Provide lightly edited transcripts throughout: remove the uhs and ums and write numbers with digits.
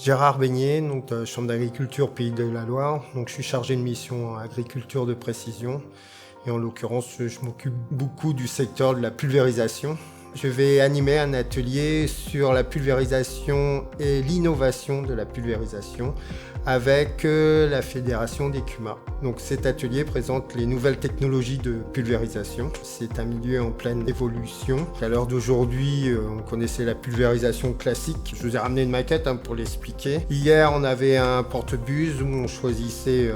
Gérard Beignet, donc de Chambre d'agriculture Pays de la Loire. Donc je suis chargé de mission en agriculture de précision et en l'occurrence je m'occupe beaucoup du secteur de la pulvérisation. Je vais animer un atelier sur la pulvérisation et l'innovation de la pulvérisation avec la Fédération des CUMA. Donc cet atelier présente les nouvelles technologies de pulvérisation. C'est un milieu en pleine évolution. À l'heure d'aujourd'hui, on connaissait la pulvérisation classique. Je vous ai ramené une maquette pour l'expliquer. Hier, on avait un porte-buse où on choisissait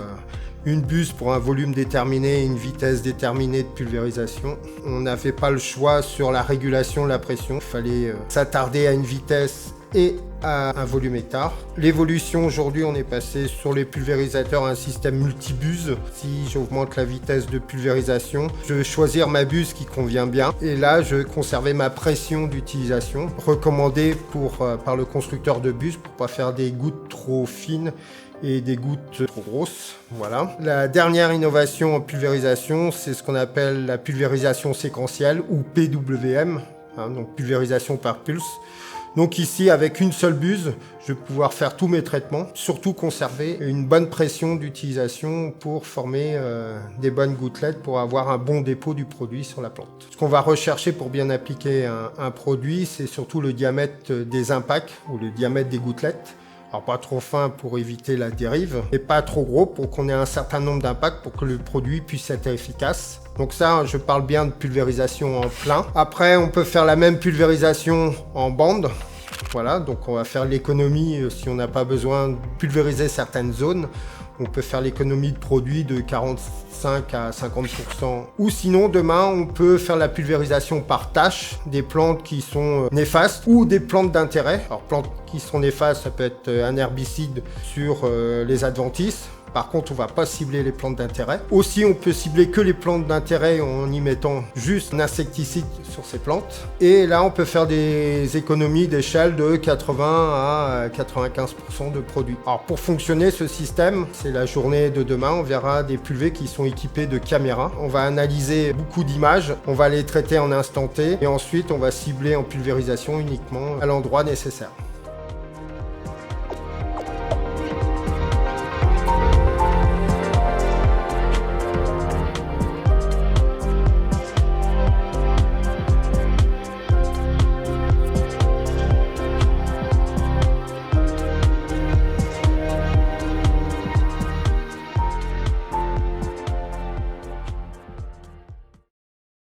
une buse pour un volume déterminé et une vitesse déterminée de pulvérisation. On n'avait pas le choix sur la régulation de la pression. Il fallait s'attarder à une vitesse et à un volume hectare. L'évolution aujourd'hui, on est passé sur les pulvérisateurs à un système multibuse. Si j'augmente la vitesse de pulvérisation, je vais choisir ma buse qui convient bien. Et là, je vais conserver ma pression d'utilisation, recommandée par le constructeur de buse pour ne pas faire des gouttes trop fines et des gouttes trop grosses. Voilà. La dernière innovation en pulvérisation, c'est ce qu'on appelle la pulvérisation séquentielle ou PWM, donc pulvérisation par pulse. Donc ici, avec une seule buse, je vais pouvoir faire tous mes traitements, surtout conserver une bonne pression d'utilisation pour former des bonnes gouttelettes pour avoir un bon dépôt du produit sur la plante. Ce qu'on va rechercher pour bien appliquer un produit, c'est surtout le diamètre des impacts ou le diamètre des gouttelettes. Alors pas trop fin pour éviter la dérive, et pas trop gros pour qu'on ait un certain nombre d'impacts pour que le produit puisse être efficace. Donc ça, je parle bien de pulvérisation en plein. Après, on peut faire la même pulvérisation en bande. Voilà, donc on va faire l'économie si on n'a pas besoin de pulvériser certaines zones. On peut faire l'économie de produit de 45 à 50%. Ou sinon, demain, on peut faire la pulvérisation par tâche des plantes qui sont néfastes ou des plantes d'intérêt. Alors, plantes qui sont néfastes, ça peut être un herbicide sur les adventices. Par contre, on ne va pas cibler les plantes d'intérêt. Aussi, on peut cibler que les plantes d'intérêt en y mettant juste un insecticide sur ces plantes. Et là, on peut faire des économies d'échelle de 80 à 95% de produits. Alors, pour fonctionner ce système, c'est la journée de demain, on verra des pulvées qui sont équipées de caméras. On va analyser beaucoup d'images, on va les traiter en instant T et ensuite, on va cibler en pulvérisation uniquement à l'endroit nécessaire.